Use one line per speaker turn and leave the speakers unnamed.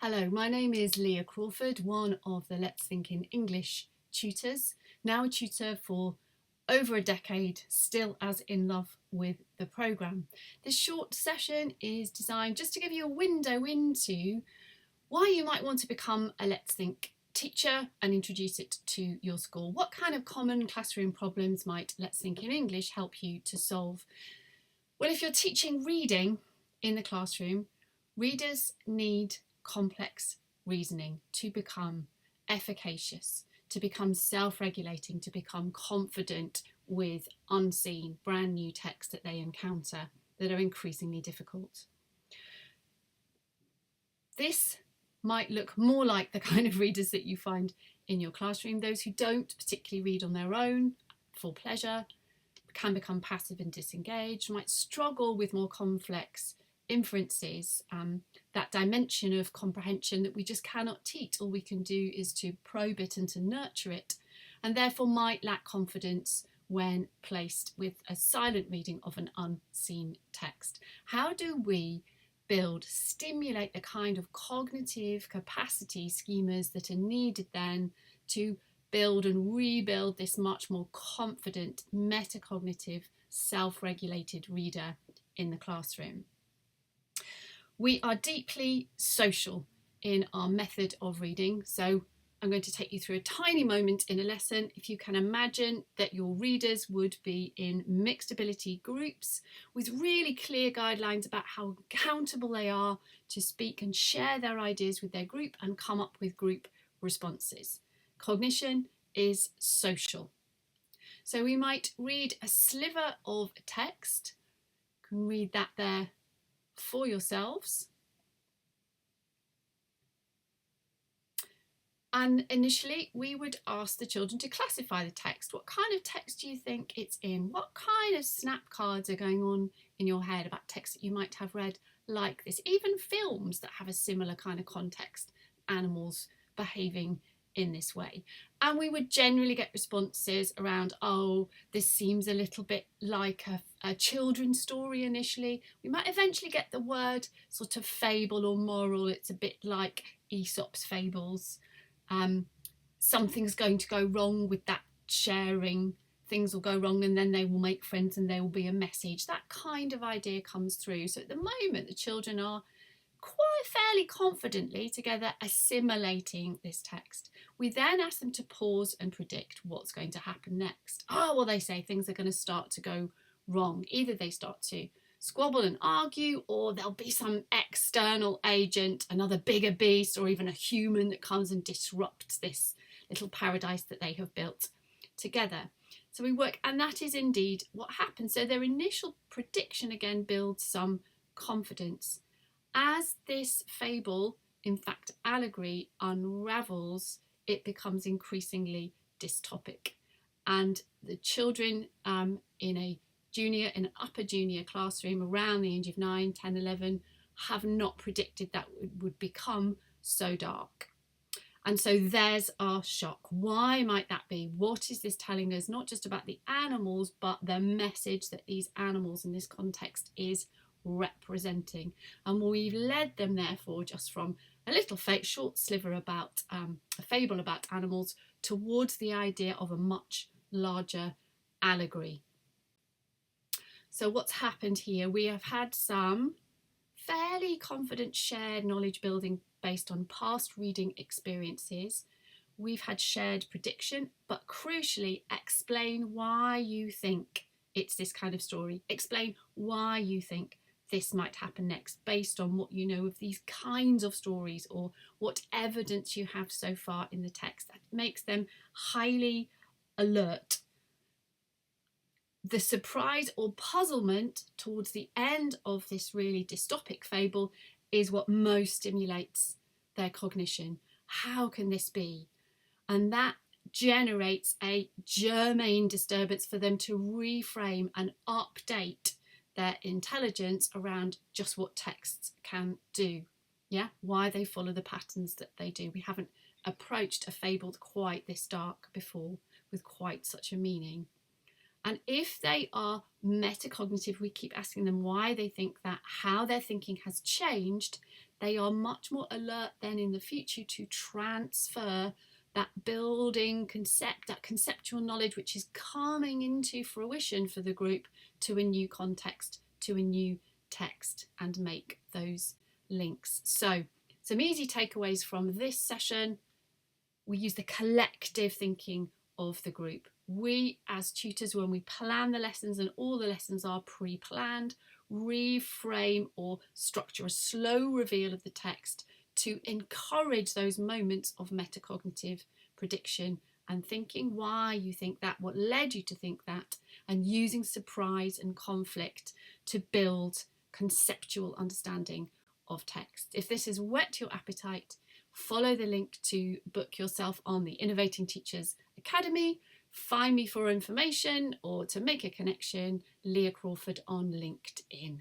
Hello, my name is Leah Crawford, one of the Let's Think in English tutors, now a tutor for over a decade, still as in love with the programme. This short session is designed just to give you a window into why you might want to become a Let's Think teacher and introduce it to your school. What kind of common classroom problems might Let's Think in English help you to solve? Well, if you're teaching reading in the classroom, readers need complex reasoning to become efficacious, to become self-regulating, to become confident with unseen, brand new texts that they encounter that are increasingly difficult. This might look more like the kind of readers that you find in your classroom, those who don't particularly read on their own for pleasure, can become passive and disengaged, might struggle with more complex inferences, that dimension of comprehension that we just cannot teach. All we can do is to probe it and to nurture it, and therefore might lack confidence when placed with a silent reading of an unseen text. How do we stimulate the kind of cognitive capacity schemas that are needed then to build and rebuild this much more confident, metacognitive, self-regulated reader in the classroom? We are deeply social in our method of reading, so I'm going to take you through a tiny moment in a lesson. If you can imagine that your readers would be in mixed ability groups with really clear guidelines about how accountable they are to speak and share their ideas with their group and come up with group responses. Cognition is social. So we might read a sliver of text. You can read that there for yourselves. And initially we would ask the children to classify the text. What kind of text do you think it's in? What kind of snap cards are going on in your head about text that you might have read like this? Even films that have a similar kind of context, animals behaving in this way. And we would generally get responses around, oh, this seems a little bit like a children's story initially. We might eventually get the word sort of fable or moral. It's a bit like Aesop's fables. Something's going to go wrong with that sharing. Things will go wrong and then they will make friends and there will be a message. That kind of idea comes through. So at the moment, the children are quite fairly confidently together assimilating this text. We then ask them to pause and predict what's going to happen next. Oh, well, they say things are going to start to go wrong. Either they start to squabble and argue, or there'll be some external agent, another bigger beast, or even a human that comes and disrupts this little paradise that they have built together. So we work, and that is indeed what happens. So their initial prediction again builds some confidence. As this fable, in fact allegory, unravels, it becomes increasingly dystopic. And the children in an upper junior classroom around the age of 9, 10, 11 have not predicted that it would become so dark. And so there's our shock. Why might that be? What is this telling us, not just about the animals, but the message that these animals in this context is representing? And we've led them therefore just from a little short sliver about a fable about animals towards the idea of a much larger allegory. So what's happened here? We have had some fairly confident shared knowledge building based on past reading experiences. We've had shared prediction, but crucially, explain why you think it's this kind of story. Explain why you think this might happen next based on what you know of these kinds of stories or what evidence you have so far in the text. That makes them highly alert. The surprise or puzzlement towards the end of this really dystopic fable is what most stimulates their cognition. How can this be? And that generates a germane disturbance for them to reframe and update their intelligence around just what texts can do. Yeah, why they follow the patterns that they do. We haven't approached a fable quite this dark before with quite such a meaning. And if they are metacognitive, we keep asking them why they think that, how their thinking has changed, they are much more alert then in the future to transfer that building concept, that conceptual knowledge which is coming into fruition for the group to a new context, to a new text, and make those links. So some easy takeaways from this session: we use the collective thinking of the group. We as tutors, when we plan the lessons, and all the lessons are pre-planned, reframe or structure a slow reveal of the text to encourage those moments of metacognitive prediction and thinking why you think that, what led you to think that, and using surprise and conflict to build conceptual understanding of text. If this has whet your appetite, follow the link to book yourself on the Innovating Teachers Academy. Find me for information or to make a connection, Leah Crawford on LinkedIn.